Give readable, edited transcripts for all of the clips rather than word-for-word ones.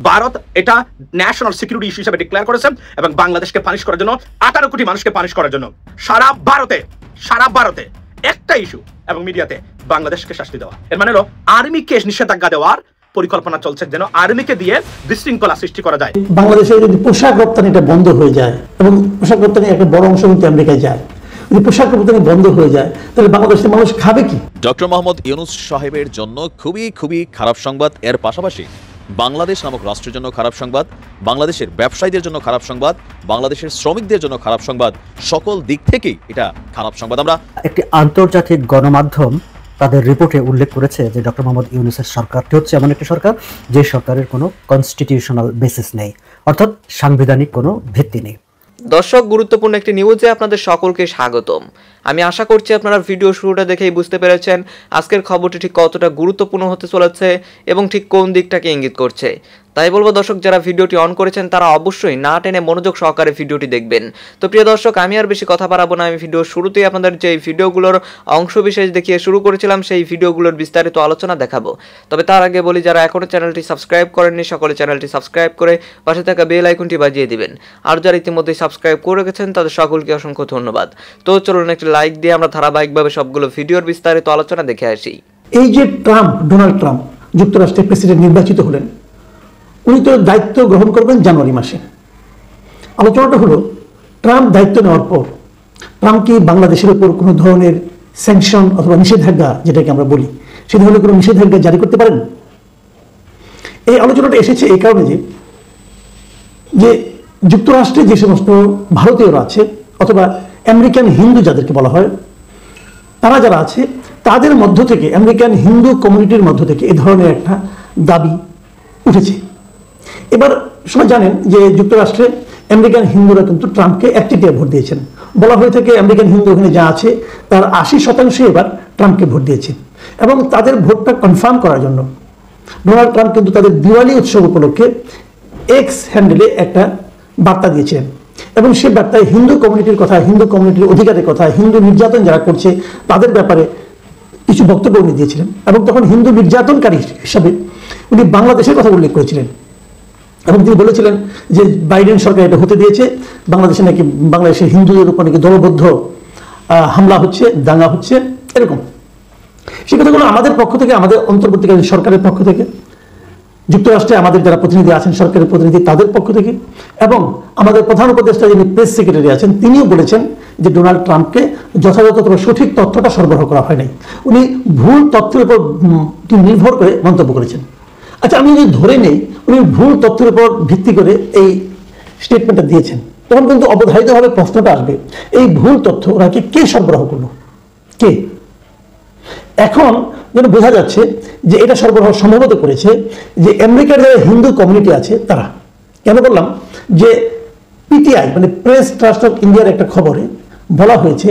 ভারত এটা national security issue হিসেবে declare করেছে এবং বাংলাদেশকে পানিশ করার জন্য 18 কোটি মানুষকে পানিশ করার জন্য সারা ভারতে একটা ইস্যু এবং মিডিয়াতে বাংলাদেশকে শাস্তি দেওয়া। এর মানে হলো আর্মিকে নিষেধাজ্ঞা দেওয়ার পরিকল্পনা চলছে যেন আর্মিকে দিয়ে বিশৃঙ্খলা সৃষ্টি করা যায়। বাংলাদেশে যদি পোশাক রপ্তানিটা বন্ধ হয়ে যায় এবং পোশাক রপ্তানি একটা বড় অংশ কিন্তু আমেরিকায় যায়, যদি পোশাক রপ্তানি বন্ধ হয়ে যায় তাহলে বাংলাদেশের মানুষ খাবে কি? ডক্টর মোহাম্মদ ইউনূস সাহেবের জন্য খুবই খারাপ সংবাদ। এর পাশাপাশি বাংলাদেশ নামক রাষ্ট্রের জন্য খারাপ সংবাদ, বাংলাদেশের ব্যবসায়ীদের জন্য খারাপ সংবাদ, বাংলাদেশের শ্রমিকদের জন্য খারাপ সংবাদ, সকল দিক থেকেই এটা খারাপ সংবাদ। আমরা একটি আন্তর্জাতিক গণমাধ্যম তাদের রিপোর্টে উল্লেখ করেছে যে ডক্টর মোহাম্মদ ইউনূসের সরকারটি হচ্ছে এমন একটি সরকার যে সরকারের কোনো কনস্টিটিউশনাল বেসিস নেই, অর্থাৎ সাংবিধানিক কোনো ভিত্তি নেই। দর্শক, গুরুত্বপূর্ণ একটি নিউজে আপনাদের সকলকে স্বাগতম। আমি আশা করছি আপনারা ভিডিও শুরুটা দেখেই বুঝতে পেরেছেন আজকের খবরটি ঠিক কতটা গুরুত্বপূর্ণ হতে চলেছে এবং ঠিক কোন দিকটাকে ইঙ্গিত করছে। তাই বলবো দর্শক, যারা ভিডিওটি অন করেছেন তারা অবশ্যই না টেনে মনোযোগ সহকারে ভিডিওটি দেখবেন। তো প্রিয় দর্শক, আমি আর বেশি কথা বাড়াবো না। আমি ভিডিও শুরুতেই আপনাদের যে ভিডিওগুলোর অংশবিশেষ দেখিয়ে শুরু করেছিলাম সেই ভিডিওগুলোর বিস্তারিত আলোচনা দেখাবো। তবে তার আগে বলি, যারা এখনো চ্যানেলটি সাবস্ক্রাইব করেননি সকলে চ্যানেলটি সাবস্ক্রাইব করে পাশে থাকা বেল আইকনটি বাজিয়ে দিবেন। আর যারা ইতিমধ্যে সাবস্ক্রাইব করে রেখেছেন তাদের সকলকে অসংখ্য ধন্যবাদ। তো চলুন একটি লাইক দিয়ে আমরা ধারাবাহিকভাবে সবগুলো ভিডিওর বিস্তারিত আলোচনা দেখে আসি। এই যে ডোনাল্ড ট্রাম্প যুক্তরাষ্ট্রের প্রেসিডেন্ট নির্বাচিত হলেন, উনি তো দায়িত্ব গ্রহণ করবেন জানুয়ারি মাসে। আলোচনাটা হলো, ট্রাম্প দায়িত্ব নেওয়ার পর ট্রাম্প কি বাংলাদেশের উপর কোনো ধরনের স্যাংশন অথবা নিষেধাজ্ঞা, যেটাকে আমরা বলি, সে ধরনের কোনো নিষেধাজ্ঞা জারি করতে পারেন? এই আলোচনাটা এসেছে এই কারণে যে যুক্তরাষ্ট্রে যে সমস্ত ভারতীয়রা আছে অথবা আমেরিকান হিন্দু যাদেরকে বলা হয়, তারা যারা আছে তাদের মধ্য থেকে, আমেরিকান হিন্দু কমিউনিটির মধ্য থেকে এ ধরনের একটা দাবি উঠেছে। এবার সবাই জানেন যে যুক্তরাষ্ট্রে আমেরিকান হিন্দুরা কিন্তু ট্রাম্পকে একচেটিয়া ভোট দিয়েছেন। বলা হয়ে থাকে আমেরিকান হিন্দু ওখানে যা আছে তার 80% এবার ট্রাম্পকে ভোট দিয়েছে এবং তাদের ভোটটা কনফার্ম করার জন্য ডোনাল্ড ট্রাম্প কিন্তু তাদের দিওয়ালি উৎসব উপলক্ষে এক্স হ্যান্ডেলে একটা বার্তা দিয়েছিলেন এবং সে বার্তায় হিন্দু কমিউনিটির কথা, হিন্দু কমিউনিটির অধিকারের কথা, হিন্দু নির্যাতন যারা করছে তাদের ব্যাপারে কিছু বক্তব্য উনি দিয়েছিলেন এবং তখন হিন্দু নির্যাতনকারী হিসাবে উনি বাংলাদেশের কথা উল্লেখ করেছিলেন এবং তিনি বলেছিলেন যে বাইডেন সরকার এটা হতে দিয়েছে, বাংলাদেশে নাকি বাংলাদেশের হিন্দুদের উপর নাকি দলবদ্ধ হামলা হচ্ছে, দাঙ্গা হচ্ছে, এরকম। সে কথাগুলো আমাদের পক্ষ থেকে, আমাদের অন্তর্বর্তীকালীন সরকারের পক্ষ থেকে, যুক্তরাষ্ট্রে আমাদের যারা প্রতিনিধি আছেন সরকারের প্রতিনিধি তাদের পক্ষ থেকে, এবং আমাদের প্রধান উপদেষ্টা যিনি প্রেস সেক্রেটারি আছেন তিনিও বলেছেন যে ডোনাল্ড ট্রাম্পকে যথাযথ সঠিক তথ্যটা সরবরাহ করা হয় নাই, উনি ভুল তথ্যের উপর নির্ভর করে মন্তব্য করেছেন। আচ্ছা, আমি যদি ধরে নেই উনি ভুল তথ্যের উপর ভিত্তি করে এই স্টেটমেন্টটা দিয়েছেন, তখন কিন্তু অবধারিতভাবে প্রশ্নটা আসবে, এই ভুল তথ্য ওনাকে কে সরবরাহ করলো, কে? এখন যেন বোঝা যাচ্ছে যে এটা সরবরাহ সম্ভবত করেছে যে আমেরিকার যারা হিন্দু কমিউনিটি আছে তারা। কেন বললাম? যে পিটিআই মানে প্রেস ট্রাস্ট অফ ইন্ডিয়ার একটা খবরে বলা হয়েছে,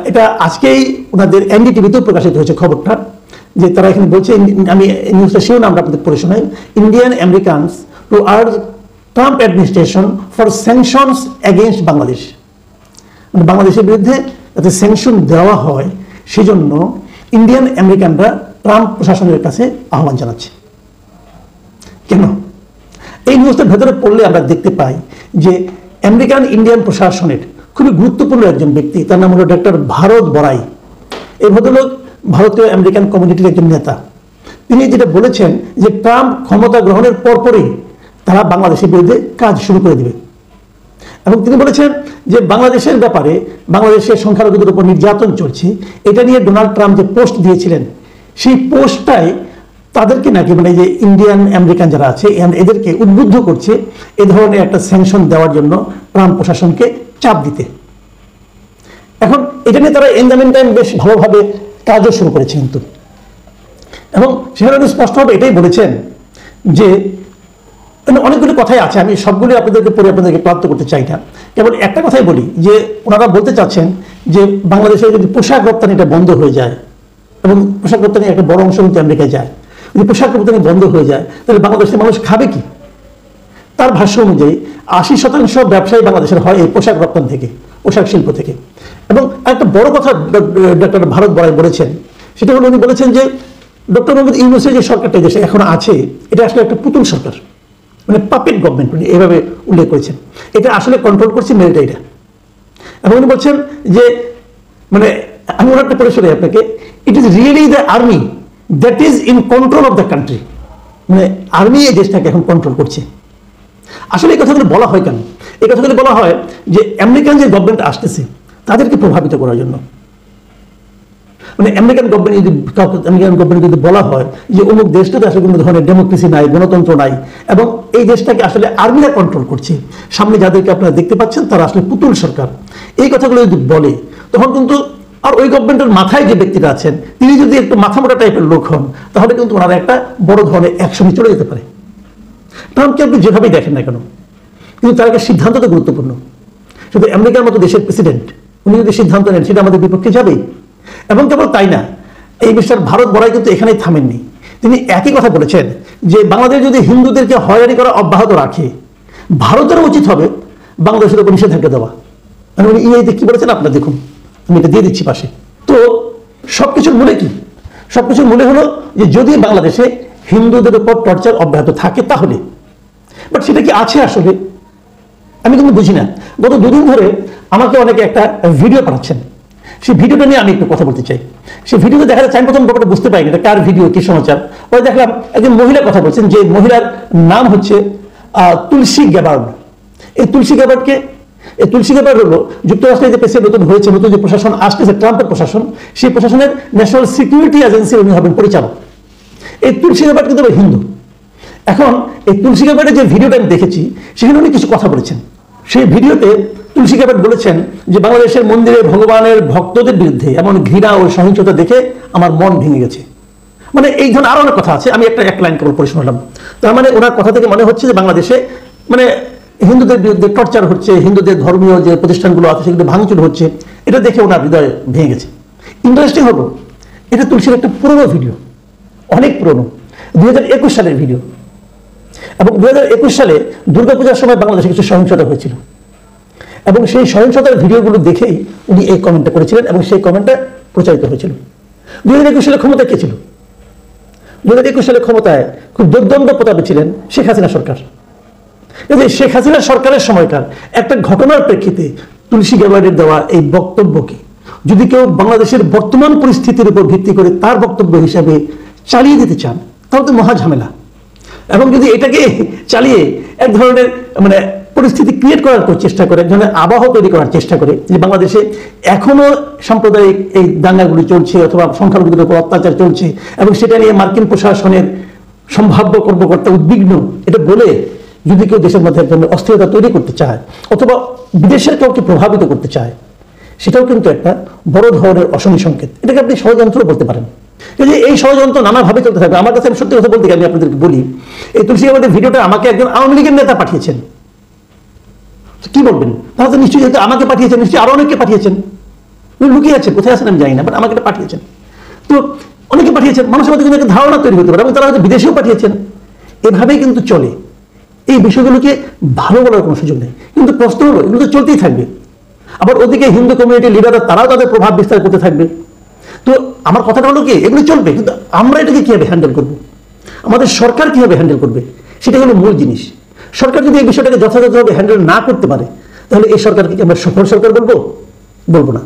এটা আজকেই ওনাদের এনডিটিভিতেও প্রকাশিত হয়েছে খবরটা, যে তারা এখানে বলছে, আমি নিউজটা সেও নামটা আপনাদের পড়ে শোনাই, Indian Americans two urge Trump administration for sanctions against Bangladesh. মানে বাংলাদেশের বিরুদ্ধে যাতে স্যাংশন দেওয়া হয় সেজন্য ইন্ডিয়ান আমেরিকানরা ট্রাম্প প্রশাসনের কাছে আহ্বান জানাচ্ছে। কেন? এই নিউজটার ভেতরে পড়লে আমরা দেখতে পাই যে আমেরিকান ইন্ডিয়ান প্রশাসনের খুবই গুরুত্বপূর্ণ একজন ব্যক্তি, তার নাম হলো ডক্টর ভারত বড়াই। এই ভদ্রলোক ভারতীয় আমেরিকান কমিউনিটির একজন নেতা। তিনি যেটা বলেছেন যে ট্রাম্প ক্ষমতা গ্রহণের পরপরই তারা বাংলাদেশের বিরুদ্ধে কাজ শুরু করে দেবে এবং তিনি বলেছেন যে বাংলাদেশের ব্যাপারে, বাংলাদেশের সংখ্যালঘুদের উপর নির্যাতন চলছে, এটা নিয়ে ডোনাল্ড ট্রাম্প যে পোস্ট দিয়েছিলেন সেই পোস্টটাই তাদেরকে নাকি, মানে যে ইন্ডিয়ান আমেরিকান যারা আছে এদেরকে উদ্বুদ্ধ করছে এ ধরনের একটা স্যাংশন দেওয়ার জন্য ট্রাম্প প্রশাসনকে চাপ দিতে। এখন এটা নিয়ে তারা ইন দ্য মিন টাইম বেশ ভালোভাবে কাজও শুরু করেছে কিন্তু, এবং সেখানে স্পষ্টভাবে এটাই বলেছেন যে অনেকগুলো কথাই আছে, আমি সবগুলি আপনাদেরকে পড়ে আপনাদেরকে ক্লান্ত করতে চাই না, কেবল একটা কথাই বলি যে ওনারা বলতে চাচ্ছেন যে বাংলাদেশের যদি পোশাক রপ্তানিটা বন্ধ হয়ে যায় এবং পোশাক রপ্তানি একটা বড় অংশ কিন্তু আমেরিকায় যায়, যদি পোশাক রপ্তানি বন্ধ হয়ে যায় তাহলে বাংলাদেশের মানুষ খাবে কি? তার ভাষ্য অনুযায়ী 80% ব্যবসায়ী বাংলাদেশের হয় এই পোশাক রপ্তানি থেকে, পোশাক শিল্প থেকে। এবং একটা বড় কথা ডক্টর ভারত বড়াই বলেছেন, সেটা হলো উনি বলেছেন যে ডক্টর মোহাম্মদ ইউনূসের যে সরকারটা দেশে এখন আছে এটা আসলে একটা পুতুল সরকার। মানে পাপেট গভর্নমেন্ট উনি এভাবে উল্লেখ করেছেন। এটা আসলে কন্ট্রোল করছে মিলিটারিরা। এবং উনি বলছেন যে মানে আমি ওনারটা পড়ে শোনাই আপনাকে, it is really the army that is in control of the country. মানে আর্মি এই দেশটাকে এখন কন্ট্রোল করছে। আসলে এই কথাগুলো বলা হয় কেন? এই কথাগুলো বলা হয় যে আমেরিকান যে গভর্নমেন্ট আসতেছে তাদেরকে প্রভাবিত করার জন্য। মানে আমেরিকান গভর্নমেন্ট যদি বলা হয় যে অমুক দেশটাতে আসলে কোনো ধরনের ডেমোক্রেসি নাই, গণতন্ত্র নাই, এবং এই দেশটাকে আসলে আর্মিরা কন্ট্রোল করছে, সামনে যাদেরকে আপনারা দেখতে পাচ্ছেন তারা আসলে পুতুল সরকার, এই কথাগুলো যদি বলে, তখন কিন্তু আর ওই গভর্নমেন্টের মাথায় যে ব্যক্তিরা আছেন তিনি যদি একটু মাথা মোটা টাইপের লোক হন, তাহলে কিন্তু ওনারা একটা বড় ধরনের অ্যাকশনে চলে যেতে পারে। ট্রাম্পকে আপনি যেভাবেই দেখেন না কেন, কিন্তু তার একটা সিদ্ধান্ত তো গুরুত্বপূর্ণ। শুধু আমেরিকার মতো দেশের প্রেসিডেন্ট উনি যদি সিদ্ধান্ত নেন সেটা আমাদের বিপক্ষে যাবেই। এবং কেবল তাই না, এই বিষয়ে ভারত বড়াই কিন্তু এখানেই থামেননি। তিনি একই কথা বলেছেন যে বাংলাদেশ যদি হিন্দুদেরকে হয়রানি করা অব্যাহত রাখে, ভারতের উচিত হবে বাংলাদেশের উপর নিষেধাজ্ঞা দেওয়া। মানে উনি ইংরেজিতে কি বলেছেন আপনারা দেখুন, আমি এটা দিয়ে দিচ্ছি পাশে। তো সবকিছুর মূলে কি? সবকিছুর মূলে হলো যে যদি বাংলাদেশে হিন্দুদের উপর টর্চার অব্যাহত থাকে তাহলে, বাট সেটা কি আছে আসলে? আমি কিন্তু বুঝি না। গত দুদিন ধরে আমাকে অনেকে একটা ভিডিও পাঠাচ্ছেন, সেই ভিডিওটা নিয়ে আমি একটু কথা বলতে চাই। সেই ভিডিওতে দেখা যাচ্ছে, আমি প্রথম ব্যাপারটা বুঝতে পারিনি এটা কার ভিডিও, কি সমাচার। পরে দেখলাম একজন মহিলা কথা বলছেন, যে মহিলার নাম হচ্ছে তুলসী গ্যাবার্ড। এই তুলসী গ্যাবার্ডকে, এই তুলসী গ্যাবার্ড হলো যুক্তরাষ্ট্রের যে প্রেসিডেন্ট নতুন হয়েছে, নতুন যে প্রশাসন আসতেছে ট্রাম্পের প্রশাসন, সেই প্রশাসনের ন্যাশনাল সিকিউরিটি এজেন্সি উনি হবেন পরিচালক। এই তুলসী গ্যাবার্ড কিন্তু হিন্দু। এখন এই তুলসী গ্যাবার্ডের যে ভিডিওটা আমি দেখেছি সেখানে উনি কিছু কথা বলেছেন। সেই ভিডিওতে তুলসী গ্যাবার্ড বলেছেন যে বাংলাদেশের মন্দিরে ভগবানের ভক্তদের বিরুদ্ধে এমন ঘৃণা ও সহিংসতা দেখে আমার মন ভেঙে গেছে। মানে এই ধরনের আরো অনেক কথা আছে, আমি এক লাইন কেবল পড়ে শোনালাম। তার মানে ওনার কথা থেকে মনে হচ্ছে যে বাংলাদেশে মানে হিন্দুদের বিরুদ্ধে টর্চার হচ্ছে, হিন্দুদের ধর্মীয় যে প্রতিষ্ঠানগুলো আছে সেগুলো ভাঙচুর হচ্ছে, এটা দেখে ওনার হৃদয় ভেঙে গেছে। ইন্টারেস্টিং হলো এটা তুলসীর একটা পুরনো ভিডিও, অনেক পুরনো, 2021 সালের ভিডিও। এবং 2021 সালে দুর্গাপূজার সময় বাংলাদেশে কিছু সহিংসতা হয়েছিল, এবং সেই সহিংসতার ভিডিওগুলো দেখেই উনি এই কমেন্টটা করেছিলেন, এবং সেই কমেন্টটা প্রচারিত হয়েছিল। 2021 সালে ক্ষমতায় কে ছিল? 2021 সালে ক্ষমতায় খুব দুর্দণ্ড প্রতাপে ছিলেন শেখ হাসিনা সরকার। শেখ হাসিনা সরকারের সময়কার একটা ঘটনার প্রেক্ষিতে তুলসী গ্যাবার্ডের দেওয়া এই বক্তব্যকে যদি কেউ বাংলাদেশের বর্তমান পরিস্থিতির উপর ভিত্তি করে তার বক্তব্য হিসাবে চালিয়ে দিতে চান, তাহলে তো মহা ঝামেলা। এবং যদি এটাকে চালিয়ে এক ধরনের মানে পরিস্থিতি ক্রিয়েট করার চেষ্টা করে, এক ধরনের আবহ তৈরি করার চেষ্টা করে যে বাংলাদেশে এখনো সাম্প্রদায়িক এই দাঙ্গাগুলি চলছে অথবা সংখ্যালঘুদের উপর অত্যাচার চলছে, এবং সেটা নিয়ে মার্কিন প্রশাসনের সম্ভাব্য কর্মকর্তা উদ্বিগ্ন, এটা বলে যদি কেউ দেশের মধ্যে এক ধরনের অস্থিরতা তৈরি করতে চায় অথবা বিদেশের কাউকে প্রভাবিত করতে চায়, সেটাও কিন্তু একটা বড় ধরনের অশনি সংকেত। এটাকে আপনি ষড়যন্ত্র বলতে পারেন। এই ষড়যন্ত্র নানাভাবে চলতে থাকবে। আমার কাছে আমি সত্যি কথা বলতে গিয়ে আমি আপনাদেরকে বলি, এই তুলসী গ্যাবার্ডের ভিডিওটা আমাকে একজন আওয়ামী লীগের নেতা পাঠিয়েছেন। কি বলবেন? তাহলে তো নিশ্চয়ই যেহেতু আমাকে পাঠিয়েছেন, নিশ্চয়ই আরো অনেককে পাঠিয়েছেন। লুকিয়ে আছেন, কোথায় আছেন আমি জানি না, বাট আমাকে এটা পাঠিয়েছেন। তো অনেকে পাঠিয়েছেন, মানুষের মধ্যে কিন্তু একটা ধারণা তৈরি হতে পারে, এবং তারা হয়তো বিদেশেও পাঠিয়েছেন। এভাবেই কিন্তু চলে। এই বিষয়গুলোকে ভালো বলার কোনো সুযোগ নেই, কিন্তু প্রশ্ন হলো এগুলো তো চলতেই থাকবে। আবার ওদিকে হিন্দু কমিউনিটির লিডাররা তারাও তাদের প্রভাব বিস্তার করতে থাকবে। তো আমার কথাটা হলো কি, এগুলো চলবে, কিন্তু আমরা এটাকে কিভাবে হ্যান্ডেল করবো, আমাদের সরকার কিভাবে হ্যান্ডেল করবে, সেটা হলো মূল জিনিস। সরকার যদি এই বিষয়টাকে যথাযথভাবে হ্যান্ডেল না করতে পারে, তাহলে এই সরকারকে কি আমরা সফল সরকার বলবো না।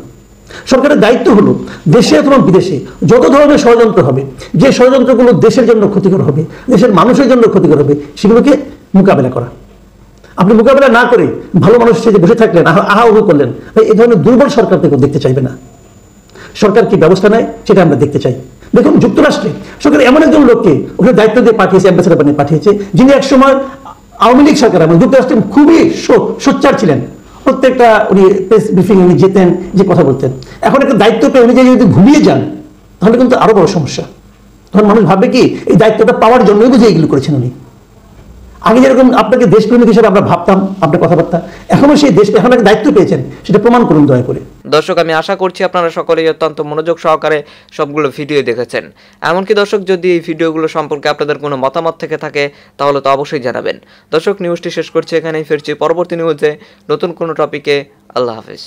সরকারের দায়িত্ব হলো দেশে অথবা বিদেশে যত ধরনের ষড়যন্ত্র হবে, যে ষড়যন্ত্রগুলো দেশের জন্য ক্ষতিকর হবে, দেশের মানুষের জন্য ক্ষতিকর হবে, সেগুলোকে মোকাবেলা করা। আপনি মোকাবেলা না করে ভালো মানুষ যে বসে থাকলেন, আহা উহু করলেন, এই ধরনের দুর্বল সরকার কেউ দেখতে চাইবে না। সরকার কি ব্যবস্থা নেয় সেটা আমরা দেখতে চাই। দেখুন যুক্তরাষ্ট্রে সরকার এমন একজন লোককে ওখানে দায়িত্ব দিয়ে পাঠিয়েছে, অ্যাম্বাসেডর বানিয়ে পাঠিয়েছে, যিনি একসময় আওয়ামী লীগ সরকার এবং যুক্তরাষ্ট্রে খুবই সোচ্চার ছিলেন। প্রত্যেকটা উনি প্রেস ব্রিফিং উনি যেতেন, যে কথা বলতেন। এখন একটা দায়িত্ব পেয়ে উনি যদি ভুলিয়ে যান, তাহলে কিন্তু আরো বড় সমস্যা। তখন মানুষ ভাববে কি এই দায়িত্বটা পাওয়ার জন্যই বুঝে এগুলো করেছেন উনি। আগে যেরকম আপনাকে দেশপ্রেমিক হিসেবে আমরা ভাবতাম আপনার কথাবার্তা, এখনো সেই দেশ এখন একটা দায়িত্ব পেয়েছেন, সেটা প্রমাণ করুন দয়া করে। দর্শক, আমি আশা করছি আপনারা সকলেই অত্যন্ত মনোযোগ সহকারে সবগুলো ভিডিও দেখেছেন। এমনকি দর্শক, যদি এই ভিডিওগুলো সম্পর্কে আপনাদের কোনো মতামত থেকে থাকে তাহলে তো অবশ্যই জানাবেন। দর্শক, নিউজটি শেষ করছি এখানেই, ফিরছি পরবর্তী নিউজে নতুন কোনো টপিকে। আল্লাহ হাফেজ।